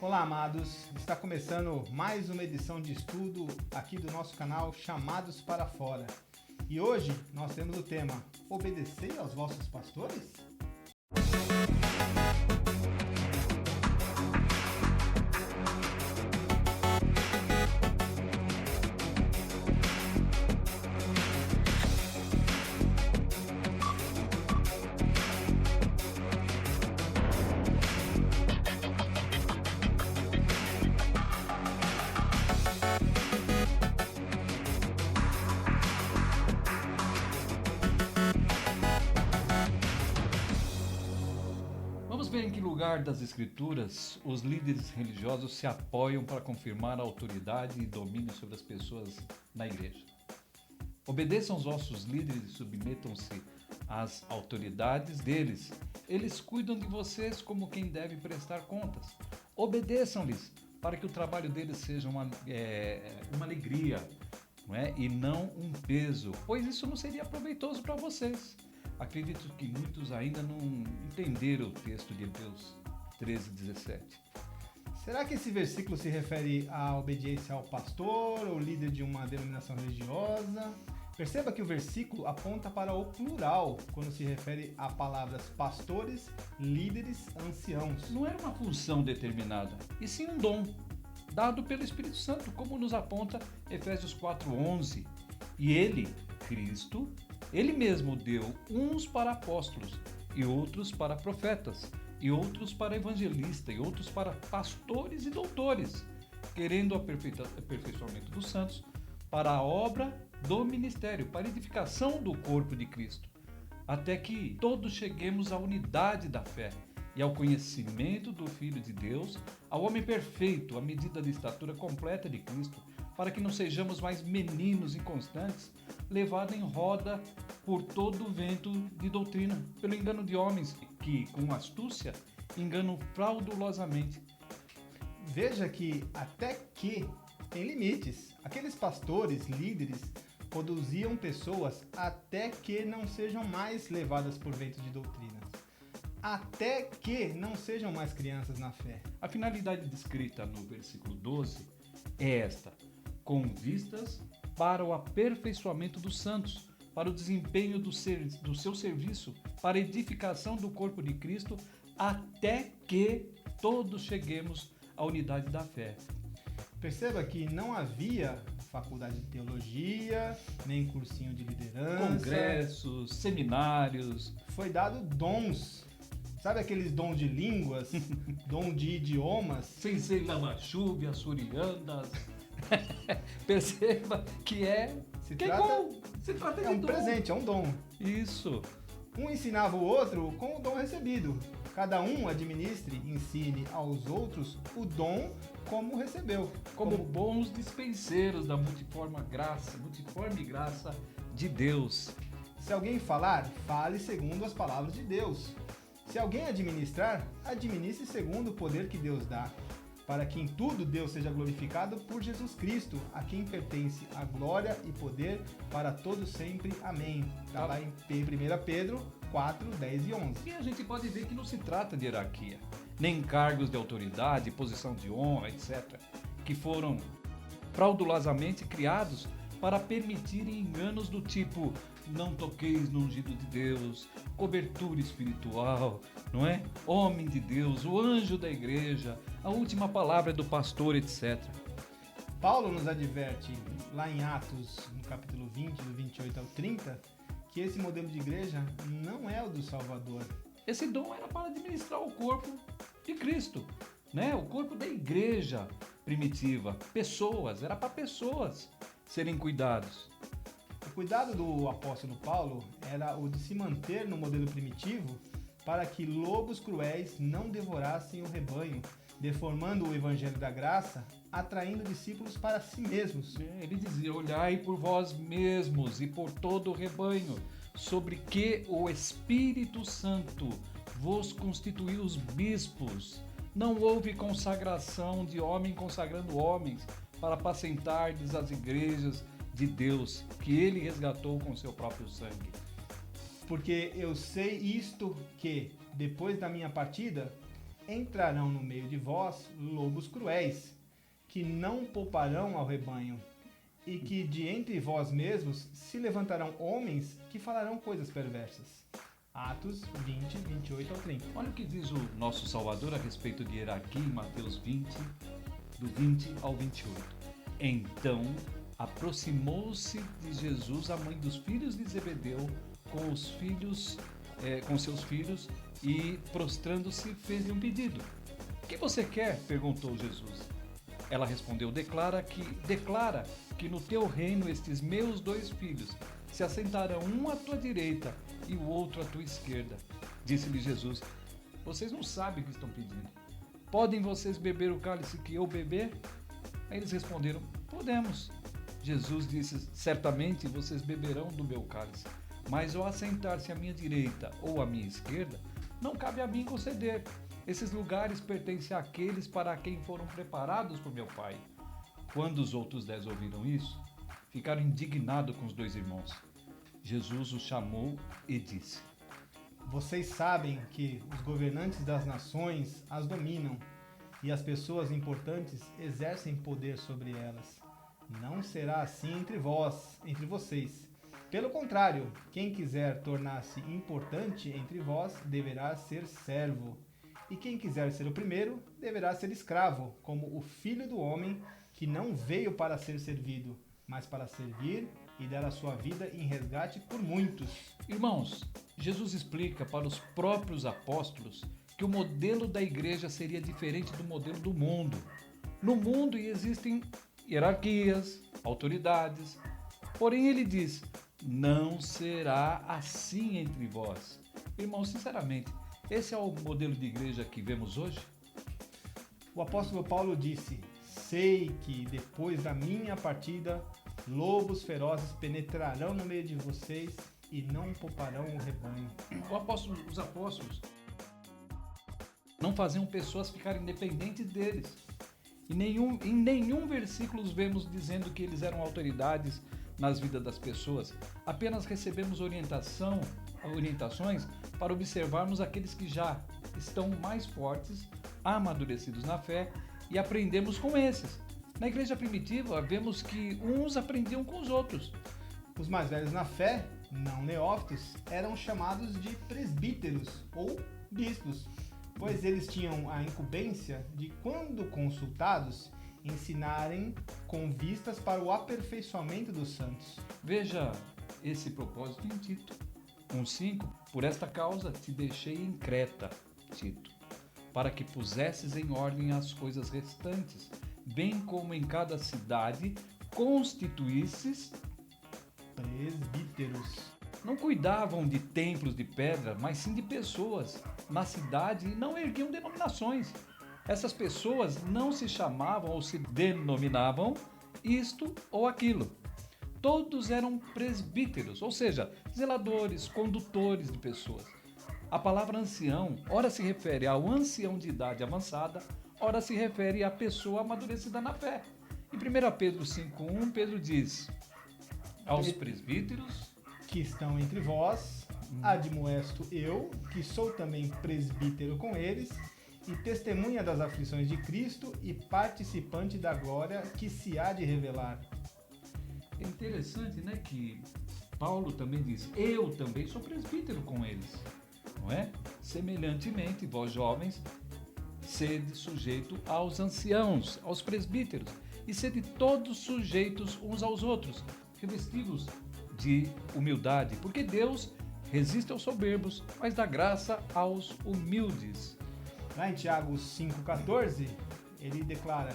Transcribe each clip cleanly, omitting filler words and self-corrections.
Olá, amados! Está começando mais uma edição de estudo aqui do nosso canal Chamados para Fora. E hoje nós temos o tema: Obedecei aos vossos pastores? Vamos ver em que lugar das Escrituras os líderes religiosos se apoiam para confirmar a autoridade e domínio sobre as pessoas na igreja. Obedeçam os vossos líderes e submetam-se às autoridades deles. Eles cuidam de vocês como quem deve prestar contas. Obedeçam-lhes para que o trabalho deles seja uma alegria, não é? E não um peso, pois isso não seria proveitoso para vocês. Acredito que muitos ainda não entenderam o texto de Hebreus 13:17. Será que esse versículo se refere à obediência ao pastor ou líder de uma denominação religiosa? Perceba que o versículo aponta para o plural quando se refere a palavras pastores, líderes, anciãos. Não era uma função determinada, e sim um dom, dado pelo Espírito Santo, como nos aponta Efésios 4:11. E ele, Cristo, ele mesmo deu uns para apóstolos, e outros para profetas, e outros para evangelistas, e outros para pastores e doutores, querendo o aperfeiçoamento dos santos, para a obra do ministério, para a edificação do corpo de Cristo, até que todos cheguemos à unidade da fé e ao conhecimento do Filho de Deus, ao homem perfeito, à medida da estatura completa de Cristo, para que não sejamos mais meninos inconstantes, levados em roda por todo o vento de doutrina, pelo engano de homens que, com astúcia, enganam fraudulosamente. Veja que até que tem limites. Aqueles pastores, líderes, conduziam pessoas até que não sejam mais levadas por vento de doutrinas. Até que não sejam mais crianças na fé. A finalidade descrita no versículo 12 é esta: com vistas para o aperfeiçoamento dos santos, para o desempenho do seu serviço, para a edificação do corpo de Cristo, até que todos cheguemos à unidade da fé. Perceba que não havia faculdade de teologia, nem cursinho de liderança. Congressos, seminários. Foi dado dons. Sabe aqueles dons de línguas, dom de idiomas? Sensei Lamachuve, Açorianas. Perceba que Se trata de um dom. presente, é um dom. Isso. Um ensinava o outro com o dom recebido. Cada um administre, ensine aos outros o dom como recebeu. Como bons dispenseiros da multiforme graça de Deus. Se alguém falar, fale segundo as palavras de Deus. Se alguém administrar, administre segundo o poder que Deus dá, para que em tudo Deus seja glorificado por Jesus Cristo, a quem pertence a glória e poder para todos sempre. Amém. Está lá em 1 Pedro 4, 10 e 11. E a gente pode ver que não se trata de hierarquia, nem cargos de autoridade, posição de honra, etc., que foram fraudulosamente criados para permitirem enganos do tipo: não toqueis no ungido de Deus, cobertura espiritual, não é? Homem de Deus, o anjo da igreja, a última palavra do pastor, etc. Paulo nos adverte lá em Atos, no capítulo 20, do 28 ao 30, que esse modelo de igreja não é o do Salvador. Esse dom era para administrar o corpo de Cristo, né? O corpo da igreja primitiva. Pessoas, era para pessoas serem cuidados. O cuidado do apóstolo Paulo era o de se manter no modelo primitivo para que lobos cruéis não devorassem o rebanho, deformando o evangelho da graça, atraindo discípulos para si mesmos. Ele dizia: olhai por vós mesmos e por todo o rebanho, sobre que o Espírito Santo vos constituiu os bispos. Não houve consagração de homem consagrando homens para apacentardes as igrejas de Deus, que ele resgatou com seu próprio sangue. Porque eu sei isto, que depois da minha partida entrarão no meio de vós lobos cruéis, que não pouparão ao rebanho, e que de entre vós mesmos se levantarão homens que falarão coisas perversas. Atos 20, 28 ao 30. Olha o que diz o nosso Salvador a respeito de hierarquia em Mateus 20, do 20 ao 28. Então, aproximou-se de Jesus a mãe dos filhos de Zebedeu com seus filhos e, prostrando-se, fez-lhe um pedido. O que você quer? Perguntou Jesus. Ela respondeu, declara que no teu reino estes meus 2 filhos se assentarão um à tua direita e o outro à tua esquerda. Disse-lhe Jesus, vocês não sabem o que estão pedindo. Podem vocês beber o cálice que eu beber? Aí eles responderam, podemos. Jesus disse, certamente vocês beberão do meu cálice, mas ao assentar-se à minha direita ou à minha esquerda, não cabe a mim conceder. Esses lugares pertencem àqueles para quem foram preparados por meu Pai. Quando os outros 10 ouviram isso, ficaram indignados com os 2 irmãos. Jesus os chamou e disse, vocês sabem que os governantes das nações as dominam e as pessoas importantes exercem poder sobre elas. Não será assim entre vocês. Pelo contrário, quem quiser tornar-se importante entre vós deverá ser servo. E quem quiser ser o primeiro deverá ser escravo, como o Filho do Homem, que não veio para ser servido, mas para servir e dar a sua vida em resgate por muitos. Irmãos, Jesus explica para os próprios apóstolos que o modelo da igreja seria diferente do modelo do mundo. No mundo existem hierarquias, autoridades, porém ele diz, não será assim entre vós. Irmãos, sinceramente, esse é o modelo de igreja que vemos hoje? O apóstolo Paulo disse, sei que depois da minha partida, lobos ferozes penetrarão no meio de vocês e não pouparão o rebanho. Os apóstolos não faziam pessoas ficarem dependentes deles. Em nenhum versículo os vemos dizendo que eles eram autoridades nas vidas das pessoas. Apenas recebemos orientações para observarmos aqueles que já estão mais fortes, amadurecidos na fé, e aprendemos com esses. Na igreja primitiva, vemos que uns aprendiam com os outros. Os mais velhos na fé, não neófitos, eram chamados de presbíteros ou bispos, pois eles tinham a incumbência de, quando consultados, ensinarem com vistas para o aperfeiçoamento dos santos. Veja esse propósito em Tito 1,5. Por esta causa te deixei em Creta, Tito, para que pusesses em ordem as coisas restantes, bem como em cada cidade constituísses presbíteros. Não cuidavam de templos de pedra, mas sim de pessoas na cidade e não erguiam denominações. Essas pessoas não se chamavam ou se denominavam isto ou aquilo. Todos eram presbíteros, ou seja, zeladores, condutores de pessoas. A palavra ancião, ora se refere ao ancião de idade avançada, ora se refere à pessoa amadurecida na fé. Em 1 Pedro 5,1, Pedro diz, aos presbíteros que estão entre vós, admoesto eu, que sou também presbítero com eles, e testemunha das aflições de Cristo e participante da glória que se há de revelar. É interessante, né, que Paulo também diz, eu também sou presbítero com eles, não é? Semelhantemente, vós jovens, sede sujeito aos anciãos, aos presbíteros, e sede todos sujeitos uns aos outros, revestidos de humildade, porque Deus resiste aos soberbos, mas dá graça aos humildes. Lá em Tiago 5,14, ele declara,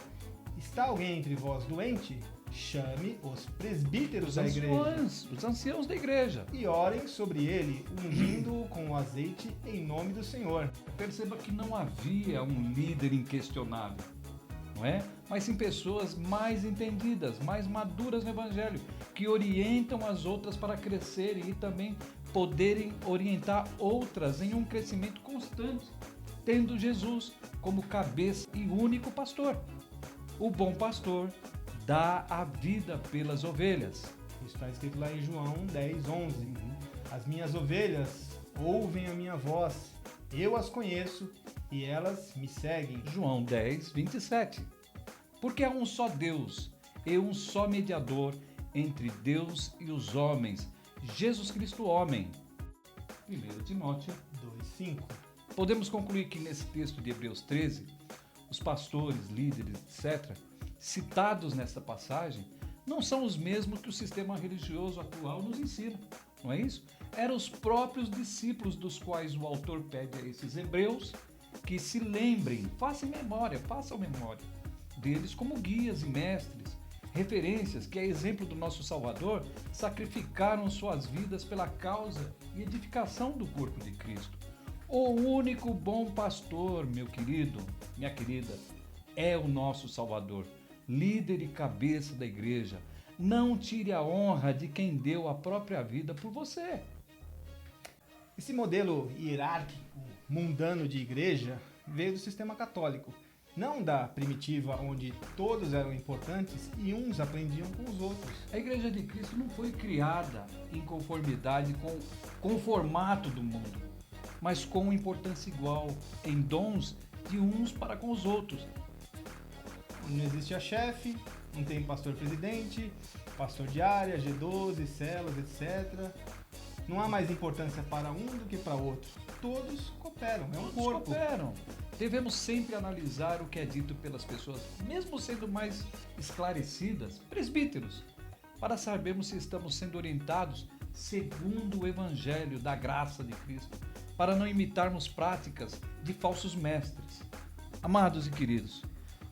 está alguém entre vós doente? Chame os presbíteros da igreja. Os anciãos da igreja. E orem sobre ele, ungindo-o com o azeite em nome do Senhor. Perceba que não havia um líder inquestionável, não é? Mas sim pessoas mais entendidas, mais maduras no evangelho, que orientam as outras para crescerem e também poderem orientar outras em um crescimento constante, tendo Jesus como cabeça e único pastor. O bom pastor dá a vida pelas ovelhas. Isso está escrito lá em João 10:11. As minhas ovelhas ouvem a minha voz, eu as conheço e elas me seguem. João 10, 27. Porque há um só Deus e um só mediador entre Deus e os homens, Jesus Cristo homem. 1 Timóteo 2:5. Podemos concluir que nesse texto de Hebreus 13, os pastores, líderes, etc., citados nesta passagem, não são os mesmos que o sistema religioso atual nos ensina, não é isso? Eram os próprios discípulos dos quais o autor pede a esses hebreus que se lembrem, façam memória deles como guias e mestres, referências que, a exemplo do nosso Salvador, sacrificaram suas vidas pela causa e edificação do corpo de Cristo. O único bom pastor, meu querido, minha querida, é o nosso Salvador, líder e cabeça da igreja. Não tire a honra de quem deu a própria vida por você. Esse modelo hierárquico, mundano de igreja veio do sistema católico, não da primitiva, onde todos eram importantes e uns aprendiam com os outros. A Igreja de Cristo não foi criada em conformidade com o formato do mundo, mas com importância igual em dons de uns para com os outros. Não existe a chefe, não tem pastor-presidente, pastor de área, G12, células, etc. Não há mais importância para um do que para outro. Todos cooperam, é um corpo. Cooperam. Devemos sempre analisar o que é dito pelas pessoas, mesmo sendo mais esclarecidas, presbíteros, para sabermos se estamos sendo orientados segundo o Evangelho da graça de Cristo, para não imitarmos práticas de falsos mestres. Amados e queridos,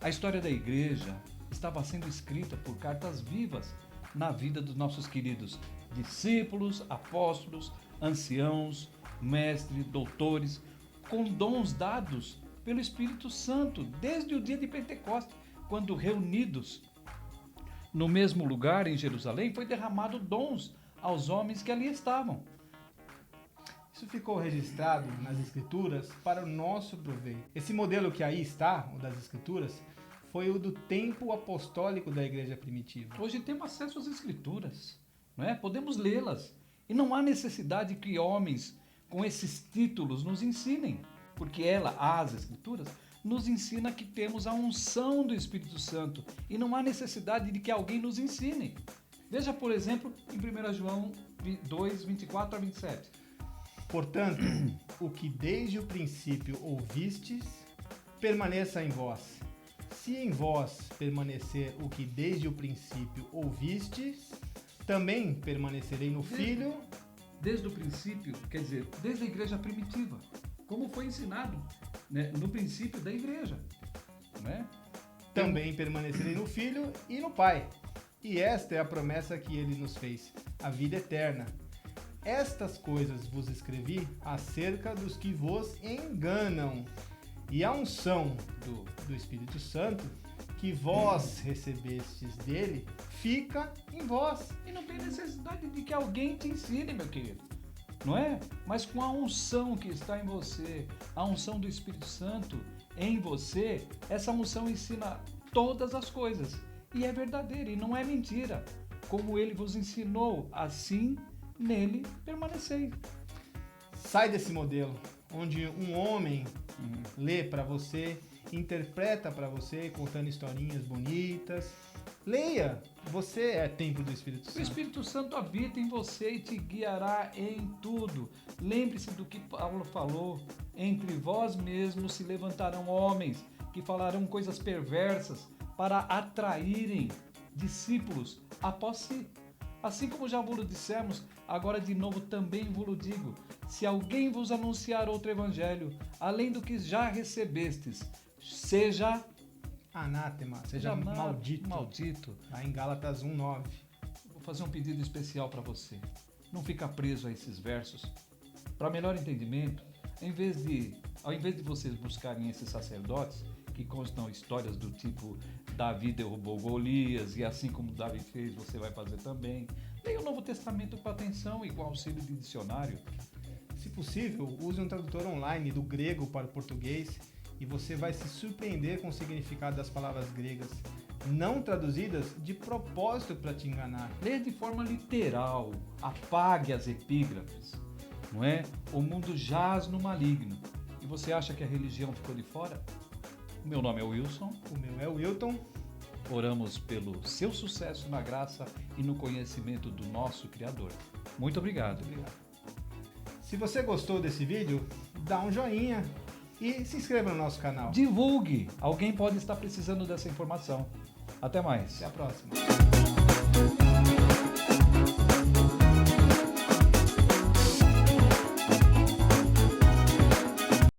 a história da igreja estava sendo escrita por cartas vivas na vida dos nossos queridos discípulos, apóstolos, anciãos, mestres, doutores, com dons dados pelo Espírito Santo desde o dia de Pentecostes, quando reunidos no mesmo lugar em Jerusalém, foi derramado dons aos homens que ali estavam. Isso ficou registrado nas Escrituras para o nosso proveito. Esse modelo que aí está, o das Escrituras, foi o do tempo apostólico da igreja primitiva. Hoje temos acesso às Escrituras, não é? Podemos lê-las. E não há necessidade que homens com esses títulos nos ensinem, porque as Escrituras, nos ensina que temos a unção do Espírito Santo e não há necessidade de que alguém nos ensine. Veja, por exemplo, em 1 João 2, 24 a 27. Portanto, o que desde o princípio ouvistes, permaneça em vós. Se em vós permanecer o que desde o princípio ouvistes, também permanecerei no Filho. Desde o princípio, quer dizer, desde a igreja primitiva, como foi ensinado, né, no princípio da igreja, né? Também permanecerei no Filho e no Pai. E esta é a promessa que ele nos fez, a vida eterna. Estas coisas vos escrevi acerca dos que vos enganam. E a unção do Espírito Santo, que vós recebestes dele, fica em vós. E não tem necessidade de que alguém te ensine, meu querido, não é? Mas com a unção que está em você, a unção do Espírito Santo em você, essa unção ensina todas as coisas. E é verdadeira, e não é mentira. Como ele vos ensinou, assim nele permanecei. Sai desse modelo, onde um homem lê para você, interpreta para você, contando historinhas bonitas. Leia, você é templo do Espírito Santo. O Espírito Santo habita em você e te guiará em tudo. Lembre-se do que Paulo falou: entre vós mesmos se levantarão homens que falarão coisas perversas para atraírem discípulos após si. Assim como já vos dissemos, agora de novo também vos digo: se alguém vos anunciar outro evangelho, além do que já recebestes, seja anátema, seja maldito. Maldito. Lá em Gálatas 1:9. Vou fazer um pedido especial para você. Não fica preso a esses versos. Para melhor entendimento, ao invés de vocês buscarem esses sacerdotes, que constam histórias do tipo Davi derrubou Golias e assim como Davi fez, você vai fazer também. Leia o Novo Testamento com atenção e com auxílio de dicionário. Se possível, use um tradutor online do grego para o português e você vai se surpreender com o significado das palavras gregas, não traduzidas de propósito para te enganar. Leia de forma literal, apague as epígrafes, não é? O mundo jaz no maligno e você acha que a religião ficou de fora, o meu nome é Wilson. O meu é o Wilton. Oramos pelo seu sucesso na graça e no conhecimento do nosso Criador. Muito obrigado. Se você gostou desse vídeo, dá um joinha e se inscreva no nosso canal. Divulgue! Alguém pode estar precisando dessa informação. Até mais. Até a próxima.